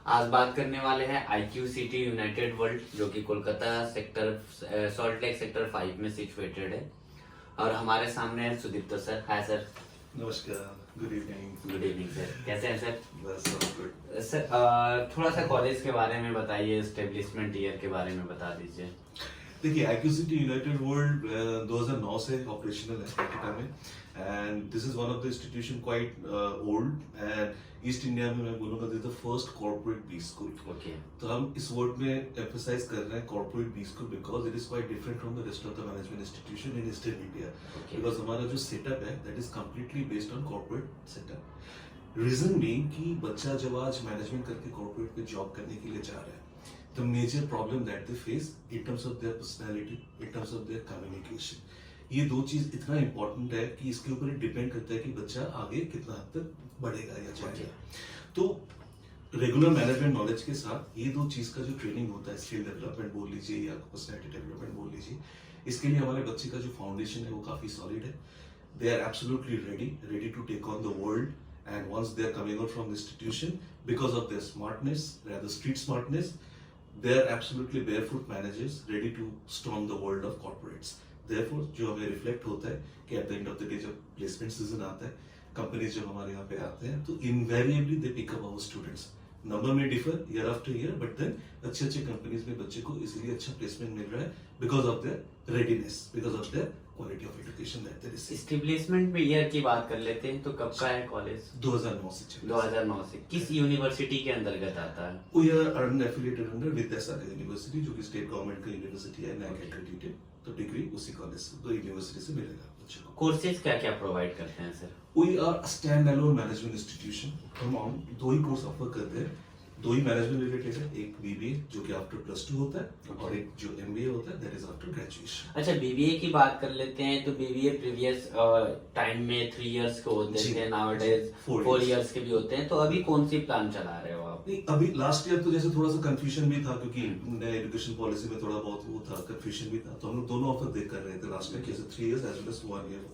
आज बात करने वाले हैं IQ सिटी यूनाइटेड वर्ल्ड, जो कि कोलकाता सेक्टर सॉल्ट लेक सेक्टर 5 में सिचुएटेड है। और हमारे सामने है सुदीप्त सर। Hi sir. नमस्कार, good evening. Good evening sir, कैसे हैं सर? बस सब गुड। सर थोड़ा सा कॉलेज के बारे में बताइए, एस्टेब्लिशमेंट ईयर के बारे में बता दीजिए। देखिए, IQ सिटी यूनाइटेड वर्ल्ड 2009 से ऑपरेशनल है कलकत्ता में, and this is one of the institution quite old, and east India में मैं बोलूँगा this is the first corporate B school. Okay. तो हम इस वर्ड में एम्फसाइज कर रहे हैं corporate B school because it is quite different from the rest of the management institution in eastern India, because हमारा जो सेटअप है that is completely based on corporate setup. Reason being कि बच्चा जब आज मैनेजमेंट करके कॉर्पोरेट में job करने के लिए जा रहा है, the major problem that they face in terms of their personality, in terms of their communication, ये दो चीज इतना इम्पोर्टेंट है कि इसके ऊपर डिपेंड करता है कि बच्चा आगे कितना हद तक बढ़ेगा या जाएगा। तो रेगुलर मैनेजमेंट नॉलेज के साथ ये दो चीज का जो ट्रेनिंग होता है, स्किल डेवलपमेंट बोल लीजिए या पर्सनैलिटी डेवलपमेंट बोल लीजिए, इसके लिए हमारे बच्चे का जो फाउंडेशन है वो काफी सॉलिड है। They are absolutely ready to take on the world, and once they are coming out from the institution, because of their smartness, rather street smartness, they are absolutely barefoot managers ready to storm the world of corporates. Therefore, जो हमें reflect होता है कि eight the end of the day जब placement season आता है, companies जब हमारे यहाँ पे आते हैं, तो invariably they pick up our students. Number में differ year after year, but then अच्छे अच्छे कंपनीज में बच्चे को इसलिए अच्छा प्लेसमेंट मिल रहा है because of there readiness, because of there quality of education that they receive. Establishment में ईयर की बात कर लेते हैं तो कब का है कॉलेज? 2009 से चल 2009 से। किस यूनिवर्सिटी के अंतर्गत आता है? We are unaffiliated under Vidyasagar university, जो कि स्टेट गवर्नमेंट का यूनिवर्सिटी है, NAC accredited, तो डिग्री उसी कॉलेज से, तो यूनिवर्सिटी से मिलेगा बच्चों को। कोर्सेज क्या क्या प्रोवाइड करते हैं sir? We are a standalone management institution। हम दो ही कोर्स ऑफर करते हैं, दो ही मैनेजमेंट रिलेटेड है, एक BBA जो कि आफ्टर +2 होता है, और एक जो MBA होता है दैट इज आफ्टर ग्रेजुएशन। अच्छा, BBA की बात कर लेते हैं तो BBA प्रीवियस टाइम में 3 इयर्स के होते थे, नाउअडेज 4 इयर्स के भी होते हैं। तो अभी कौन सी प्लान चला रहे हो आप? नहीं, अभी लास्ट ईयर तो जैसे थोड़ा सा कंफ्यूजन भी था, क्योंकि नए एजुकेशन पॉलिसी में थोड़ा बहुत वो था, कंफ्यूजन भी था, तो हम लोग दोनों ऑफर देख कर रहे थे लास्ट ईयर, जैसे 3 years as well as 1 year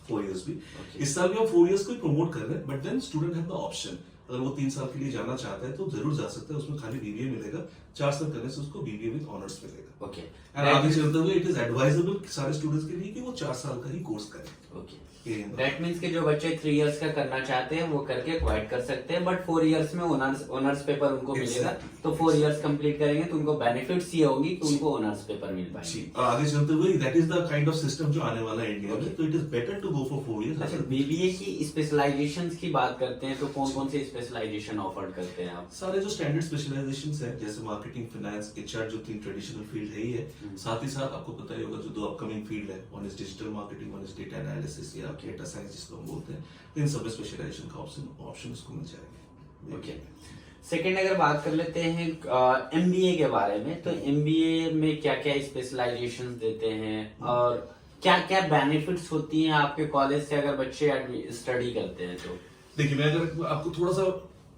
4 years भी। इस साल भी हम 4 इयर्स को ही प्रमोट कर रहे हैं, but then student have the option, अगर वो 3 साल के लिए जाना चाहता है तो जरूर जा सकता है, उसमें खाली BBA मिलेगा, 4 साल करने से उसको BBA विद ऑनर्स मिलेगा। ओके। एंड आगे चलते हुए इट इज एडवाइजेबल सारे स्टूडेंट्स के लिए कि वो 4 साल का ही कोर्स करें। ओके, दैट मीन्स कि जो बच्चे 3 इयर्स का करना चाहते हैं वो करके क्वाइट कर सकते हैं, बट 4 इयर्स में ऑनर्स पेपर उनको मिलेगा। तो 4 इयर्स कंप्लीट करेंगे तो उनको बेनिफिट्स ये होगी कि उनको ऑनर्स पेपर मिल पाएंगे। आगे चलते हुए that is the kind of system जो आने वाला है इंडिया में, तो it is better to go for 4 years. अच्छा, BBA की स्पेशलाइजेशंस की बात करते हैं तो कौन कौन से स्पेशलाइजेशन ऑफर करते हैं आप? सारे जो स्टैंडर्ड स्पेशलाइजेशंस है, जैसे मार्केटिंग, फाइनेंस, HR, जो 3 ट्रेडिशनल फील्ड है ही है, साथ ही साथ आपको पता ही होगा जो 2 अपकमिंग फील्ड है, one is digital marketing, one is data analysis या डेटा साइंस जिसको हम बोलते हैं, तो इन सब में स्पेशलाइजेशन का ऑप्शन उसको मिल जाएगा। ओके। सेकेंड अगर बात कर लेते हैं MBA के बारे में, तो MBA में क्या क्या स्पेशलाइजेशन देते हैं और क्या क्या बेनिफिट्स होती हैं आपके कॉलेज से अगर बच्चे स्टडी करते हैं तो? देखिए, मैं अगर आपको थोड़ा सा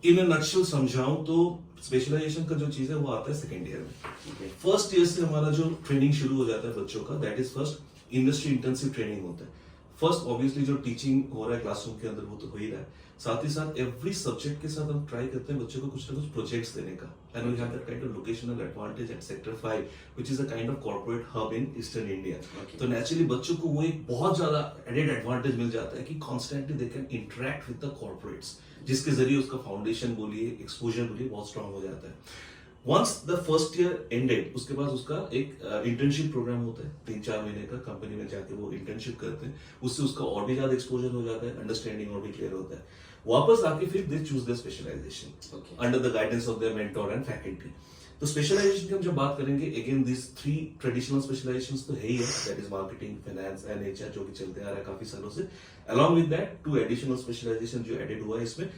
इन अ नटशेल समझाऊं तो स्पेशलाइजेशन का जो चीज है वो आता है सेकेंड ईयर में। फर्स्ट ईयर से हमारा जो ट्रेनिंग शुरू हो जाता है बच्चों का, that is first industry intensive training होता है। फर्स्ट ऑब्वियसली जो टीचिंग हो रहा है क्लासरूम के अंदर वो तो हो ही रहा है, साथ ही साथ एवरी सब्जेक्ट के साथ हम ट्राई करते हैं बच्चों को कुछ ना कुछ प्रोजेक्ट्स देने का, and we have that kind of locational advantage at sector 5 which is a kind of corporate hub in eastern India. तो नेचुरली बच्चों को वो एक बहुत ज्यादा एडेड एडवांटेज मिल जाता है कि constantly they can interact with the corporates, जिसके जरिए उसका फाउंडेशन बोलिए, एक्सपोजर बोलिए, बहुत स्ट्रांग हो जाता है। Once the first year ended, उसके बाद उसका एक इंटर्नशिप प्रोग्राम होता है 3-4 महीने का, कंपनी में जाके वो इंटर्नशिप करते हैं, उससे उसका और भी ज्यादा एक्सपोजर हो जाता है, अंडरस्टैंडिंग और भी क्लियर होता है। वापस आके फिर they choose their specialisation under the guidance of their mentor and faculty. तो स्पेशलाइजेशन की हम जब बात करेंगे, अगेन दिस 3 ट्रेडिशनल स्पेशलाइजेशंस तो है ही है, that is marketing, finance and HR, जो कि चलते आ रहा है काफी सालों से। Along with that 2 additional specialisation जो एडेड हुआ है इसमें,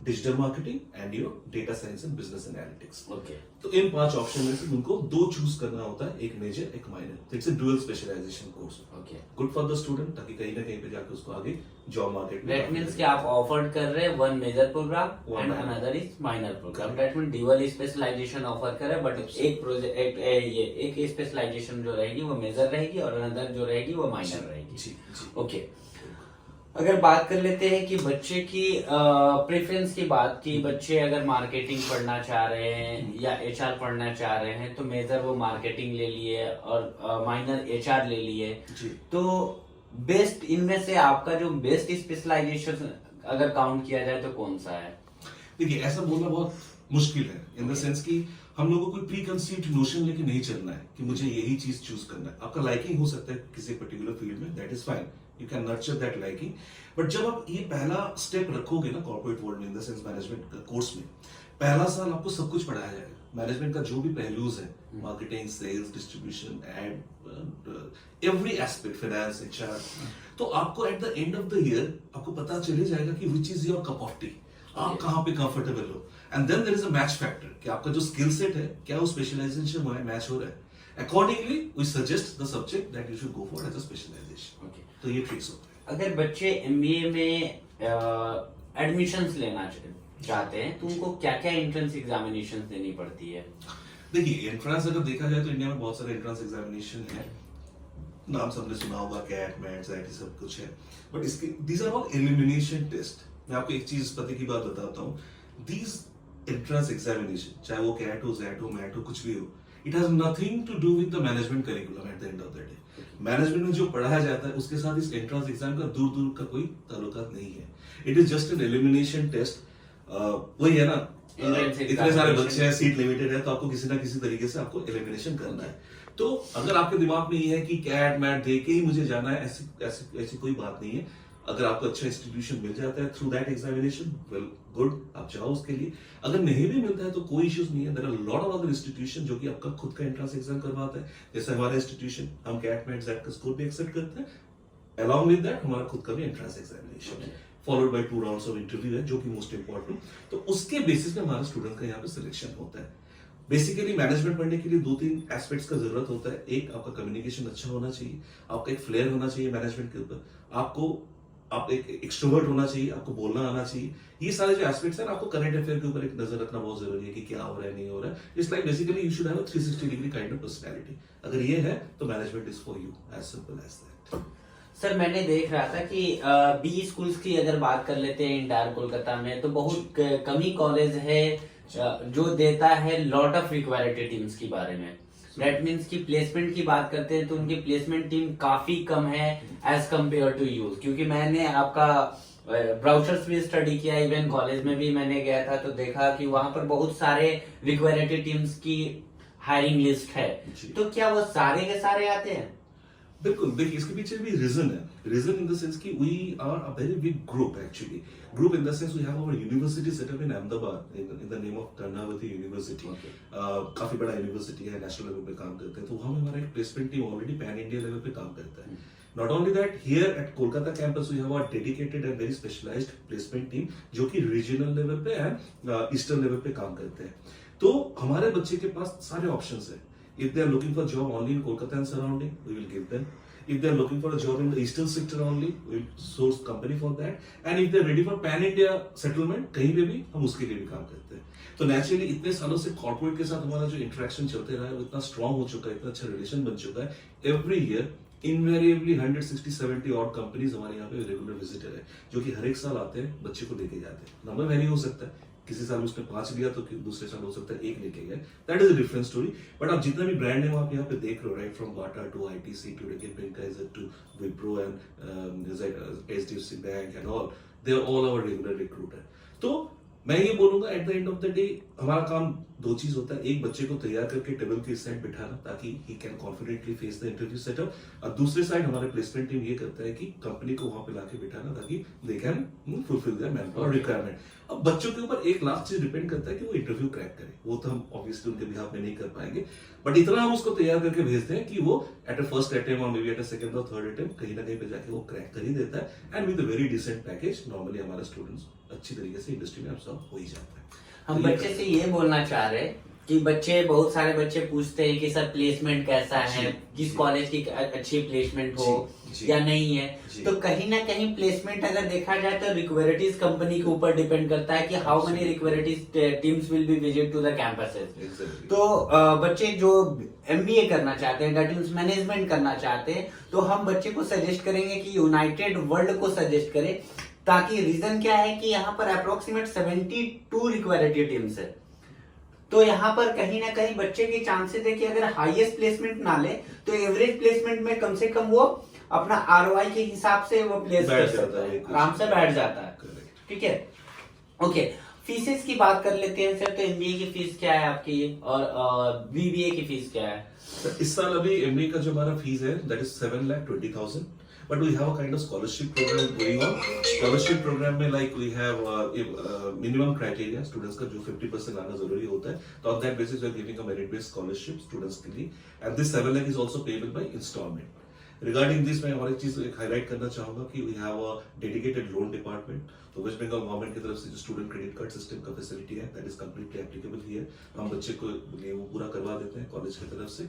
digital marketing and your data science and business analytics. Okay. तो इन 5 ऑप्शन में से उनको 2 चूज करना होता है, एक मेजर एक माइनर, तो it's a dual specialisation course. Okay, good for the student, ताकि कहीं ना कहीं पे जाके उसको आगे जॉब मार्केट में, दैट मींस कि आप ऑफर कर रहे हैं 1 major programme and another is minor programme, that means dual specialisation offer कर रहे हैं, बट एक प्रोजेक्ट एक स्पेशलाइजेशन जो रहेगी वो मेजर रहेगी और अनदर जो रहेगी वो माइनर रहेगी। जी। ओके। अगर बात कर लेते हैं कि बच्चे की प्रेफरेंस की बात की, बच्चे अगर मार्केटिंग पढ़ना चाह रहे हैं या एचआर पढ़ना चाह रहे हैं तो मेजर वो मार्केटिंग ले लिए और माइनर एचआर ले लिए, जी। तो बेस्ट इनमें से आपका जो बेस्ट स्पेशलाइजेशन अगर काउंट किया जाए तो कौन सा है? देखिए, ऐसा बोलना बहुत मुश्किल है इन द सेंस कि हम लोगों को प्री कंसीव्ड नोशन लेके नहीं चलना है कि मुझे यही चीज चूज करना है। आपका लाइकिंग हो सकता है किसी पर्टिकुलर फील्ड में, that is fine, you can nurture that liking. But जब आप ये पहला स्टेप रखोगे ना कॉर्पोरेट वर्ल्ड में, इन द सेंस मैनेजमेंट कोर्स में, पहला साल आपको सब कुछ पढ़ाया जाएगा। मैनेजमेंट का जो भी पहलूज है, marketing, sales, distribution, ad, every aspect, finance, HR, तो आपको at the end of the year आपको पता चल जाएगा कि which is your cup of tea, आप कहाँ पे कंफर्टेबल हो। And then there is a match factor कि आपका जो स्किल सेट है, क्या वो स्पेशलाइजेशन हुआ है, मैच हो रहा है। Accordingly we suggest the subject that you should go for as a specialisation. तो ये ट्रिक्स होता है। अगर बच्चे एमबीए में एडमिशंस लेना चाहते हैं तो उनको क्या क्या एंट्रेंस एग्जामिनेशन देनी पड़ती है? देखिए, एंट्रेंस अगर देखा जाए तो इंडिया में बहुत सारे एंट्रेंस एग्जामिनेशन है, नाम सबने सुना होगा, कैट, मैट, जैट, सब कुछ है। बट इसके these are all elimination test. मैं आपको एक चीज पते की बात बताता हूँ, दीज एंट्रेंस एग्जामिनेशन, चाहे वो कैट हो, जैट हो, मैट हो, कुछ भी हो, it has nothing to do with the management curriculum at the end of the day. Management में जो पढ़ाया जाता है उसके साथ इस एंट्रेंस एग्जाम का दूर दूर का कोई ताल्लुकात नहीं है। It is just an elimination test. वही है ना, इतने सारे बच्चे हैं, सीट लिमिटेड है, तो आपको किसी ना किसी तरीके से आपको एलिमिनेशन करना है। तो अगर आपके दिमाग में ये है कि कैट मैट दे के ही मुझे जाना है, ऐसी कोई बात नहीं है। अगर आपको अच्छा इंस्टीट्यूशन मिल जाता है through that examination, well good, आप जाओ उसके लिए। अगर नहीं भी मिलता है तो कोई इश्यूज नहीं है। There are lot of other institution जो कि आपका खुद का एंट्रेंस एग्जाम करवाता है। जैसे हमारा इंस्टीट्यूशन, हम कैट मैट जैट का स्कोर भी एक्सेप्ट करते हैं। अलॉन्ग विद दैट हमारा खुद का भी एंट्रेंस एग्जामिनेशन है, followed by 2 rounds of interview है, जो कि मोस्ट इंपॉर्टेंट। तो उसके बेसिस पे हमारा स्टूडेंट का यहाँ पे सिलेक्शन होता है। बेसिकली मैनेजमेंट पढ़ने के लिए 2-3 एस्पेक्ट्स का जरूरत होता है। एक, आपका कम्युनिकेशन अच्छा होना चाहिए, आपका एक फ्लेयर होना चाहिए मैनेजमेंट के ऊपर, आप एक एक्सट्रोवर्ट होना चाहिए, आपको बोलना आना चाहिए। ये सारे जो एस्पेक्ट्स हैं, आपको करंट अफेयर के ऊपर एक नजर रखना बहुत जरूरी है कि क्या हो रहा है, नहीं हो रहा है। It's like basically you should have a 360 degree kind of personality. अगर ये है तो management is for you, as simple as that. Sir, मैंने देख रहा था कि बी स्कूल्स की अगर बात कर लेते हैं इंटायर कोलकाता में, तो बहुत कम ही कॉलेज है जो देता है लॉट ऑफ रिक्वायर्ड टीम्स के बारे में। दैट मीन्स की प्लेसमेंट की बात करते हैं तो उनकी प्लेसमेंट टीम काफी कम है एज कम्पेयर टू यूज। क्योंकि मैंने आपका ब्राउचर्स भी स्टडी किया, इवन कॉलेज में भी मैंने गया था तो देखा कि वहां पर बहुत सारे रिक्वायर्ड टीम्स की हायरिंग लिस्ट है। तो क्या वो सारे के सारे आते हैं? बिल्कुल, देखिए इसके पीछे भी रीजन है। रीजन इन द सेंस कि we are a very big group actually. Group in the sense we have our university setup in Ahmedabad in the name of Karnavati university. काफी बड़ा यूनिवर्सिटी है, नेशनल लेवल पे काम करते हैं। तो वहां हमारा एक placement team already pan India level पे काम करता है। Not only that, here at Kolkata campus we have a dedicated and very specialized placement team जो कि regional level पे and eastern level पे काम करते हैं। तो हमारे बच्चे के पास सारे options हैं। If they are looking for job only in Kolkata and surrounding, we will give them. If they are looking for a job in the eastern sector only, we will source company for that. And if they are ready for pan India settlement, कहीं पे भी हम उसके लिए भी काम करते हैं। तो नेचुरली इतने सालों से कॉर्पोरेट के साथ हमारा जो इंटरेक्शन चलते रहा है वो इतना स्ट्रॉन्ग हो चुका है, इतना अच्छा रिलेशन बन चुका है। एवरी ईयर इनवेरिएबली 160-170 और कंपनीज हमारे यहाँ पे रेगुलर विजिटर है, जो कि हर एक साल आते हैं, बच्चे को लेके जाते हैं। नंबर वैरी हो सकता है, किसी साल उसने 5 लिया तो दूसरे साल हो सकता है 1 लेके गए। That is a different story. But आप जितना भी ब्रांड है आप यहाँ पे देख रहे हो, right from Bata to ITC to Reckitt Benckiser to Wipro and HDFC bank and all, they are all our regular recruiter. तो मैं ये बोलूंगा at the end of the day हमारा काम 2 चीज होता है। एक, बच्चे को तैयार करके टेबल के इस साइड बिठाना ताकि he can confidently face the interview setup, और दूसरे साइड हमारे प्लेसमेंट टीम ये करता है कि कंपनी को वहां पे लाके बिठाना ताकि they can fulfil there man power requirement. अब बच्चों के ऊपर एक लास्ट चीज डिपेंड करता है कि वो इंटरव्यू क्रैक करे। वो तो हम ऑब्वियसली उनके बिहाफ में नहीं कर पाएंगे, बट इतना हम उसको तैयार करके भेजते हैं कि वो एट अ फर्स्ट अटेम्प्ट और may be at a second और थर्ड अटेम्प्ट कहीं ना कहीं पे जाके वो क्रैक कर ही देता है। And with a very decent package normally हमारा स्टूडेंट्स अच्छी तरीके से इंडस्ट्री में अब्सॉर्ब हो ही जाता है। हम बच्चे से ये बोलना चाह रहे कि बहुत सारे बच्चे पूछते हैं कि सर प्लेसमेंट कैसा है, किस कॉलेज की अच्छी प्लेसमेंट हो या नहीं है। तो कहीं ना कहीं प्लेसमेंट अगर देखा जाए तो रिक्वायरिटीज कंपनी के ऊपर डिपेंड करता है कि how many recruiters teams will be visit to the campuses. तो बच्चे जो एमबीए करना चाहते हैं, दैट मींस मैनेजमेंट करना चाहते हैं, तो हम बच्चे को सजेस्ट करेंगे कि यूनाइटेड वर्ल्ड को सजेस्ट करें। ताकि रीजन क्या है कि यहाँ पर अप्रोक्सीमेट 72 रिक्वायरिटी टीम्स है। तो यहाँ पर कहीं ना कहीं बच्चे के चांसेस है कि अगर हाईएस्ट प्लेसमेंट ना ले तो एवरेज प्लेसमेंट में कम से कम वो अपना आरओआई के हिसाब से वो प्लेस कर सकता है, आराम से बैठ जाता है। ठीक है, ओके। फीसेस की बात कर लेते हैं सर। तो एमबीए की फीस क्या है आपकी और बीबीए की फीस क्या है? इस साल अभी एमबीए का जो हमारा फीस है that is 7,20,000, but we have a kind of scholarship program going on. Scholarship program में like we have minimum criteria students का जो 50% लाना जरूरी होता है, तो on that basis we are giving a merit based scholarship students के लिए, and this 7 lakh is also payable by installment. Regarding this मैं और एक चीज हाईलाइट करना चाहूंगा कि we have a dedicated loan department. तो वेस्ट बंगाल गवर्नमेंट की तरफ से जो स्टूडेंट क्रेडिट कार्ड सिस्टम का फैसिलिटी है that is completely applicable here. हम बच्चे को वो पूरा करवा देते हैं कॉलेज की तरफ से।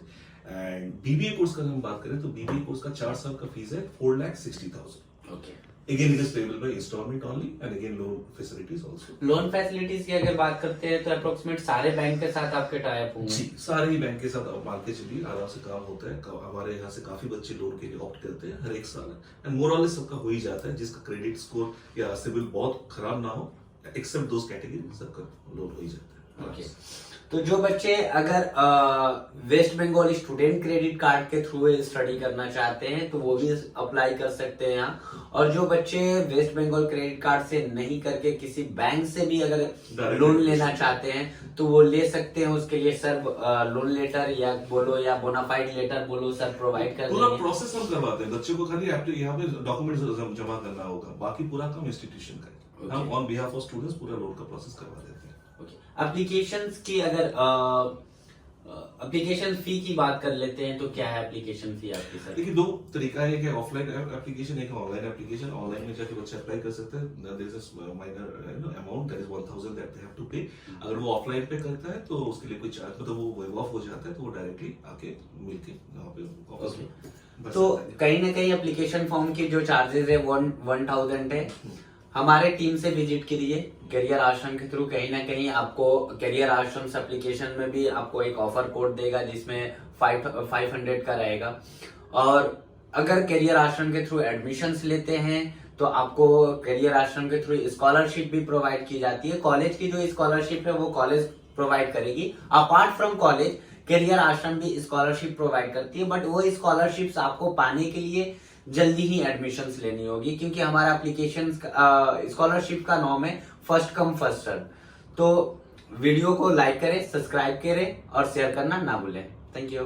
एंड बीबीए कोर्स का हम बात करें तो बीबीए कोर्स का 4 साल का फीस है 4,60,000। Okay, again it is payable by instalment only and again loan facilities also. Loan facilities की अगर बात करते हैं तो अप्रोक्सीमेट सारे बैंक के साथ आपके टाई अप होंगे? जी, सारे ही बैंक के साथ मान के चलिए आराम से काम होता है। हमारे यहाँ से काफी बच्चे लोन के लिए ऑप्ट करते हैं हर एक साल, एंड मोर ऑल सबका हो ही जाता है जिसका क्रेडिट स्कोर या सिविल बहुत खराब ना हो, एक्सेप्ट दोस कैटेगरी सबका लोन हो ही जाता है। ओके, तो जो बच्चे अगर West Bengal student credit card के थ्रू स्टडी करना चाहते हैं तो वो भी अप्लाई कर सकते हैं यहाँ। और जो बच्चे वेस्ट बंगाल क्रेडिट कार्ड से नहीं करके किसी बैंक से भी अगर लोन लेना चाहते हैं तो वो ले सकते हैं। उसके लिए सर लोन लेटर या बोलो या बोनाफाइड लेटर बोलो सर प्रोवाइड कर पूरा प्रोसेस हम करवाते हैं। बच्चे को खाली यहाँ पे डॉक्यूमेंट जमा करना होगा, बाकी पूरा काम इंस्टीट्यूशन का है। हम ऑन बिहाफ ऑफ स्टूडेंट्स पूरा लोन का प्रोसेस करवा देते हैं। एप्लीकेशंस की अगर एप्लीकेशन फी की बात कर लेते हैं तो क्या है एप्लीकेशन फी आपकी सर? देखिए, दो तरीका है कि ऑफलाइन एप्लीकेशन एक ऑनलाइन एप्लीकेशन। ऑनलाइन में जाके बच्चे अप्लाई कर सकते हैं, there is a minor amount that is 1,000 that they have to pay. अगर वो ऑफलाइन पे करता है तो उसके लिए कोई चार्ज मतलब वो वेव ऑफ हो जाता है, तो वो डायरेक्टली आके मिलके वहां पे ऑफिस में। तो कहीं ना कहीं एप्लीकेशन फॉर्म की जो चार्जेस है 1,000 है। हमारे टीम से विजिट करिए करियर आश्रम के थ्रू। कहीं ना कहीं आपको करियर आश्रम एप्लीकेशन में भी आपको एक ऑफर कोड देगा जिसमें 500 का रहेगा। और अगर करियर आश्रम के थ्रू एडमिशंस लेते हैं तो आपको करियर आश्रम के थ्रू स्कॉलरशिप भी प्रोवाइड की जाती है। कॉलेज की जो स्कॉलरशिप है वो कॉलेज प्रोवाइड करेगी। अपार्ट फ्रॉम कॉलेज करियर आश्रम भी स्कॉलरशिप प्रोवाइड करती है, बट वो स्कॉलरशिप्स आपको पाने के लिए जल्दी ही एडमिशंस लेनी होगी, क्योंकि हमारा एप्लीकेशन स्कॉलरशिप का नाम है फर्स्ट कम फर्स्ट सर्व। तो वीडियो को लाइक करें, सब्सक्राइब करें और शेयर करना ना भूलें। Thank you.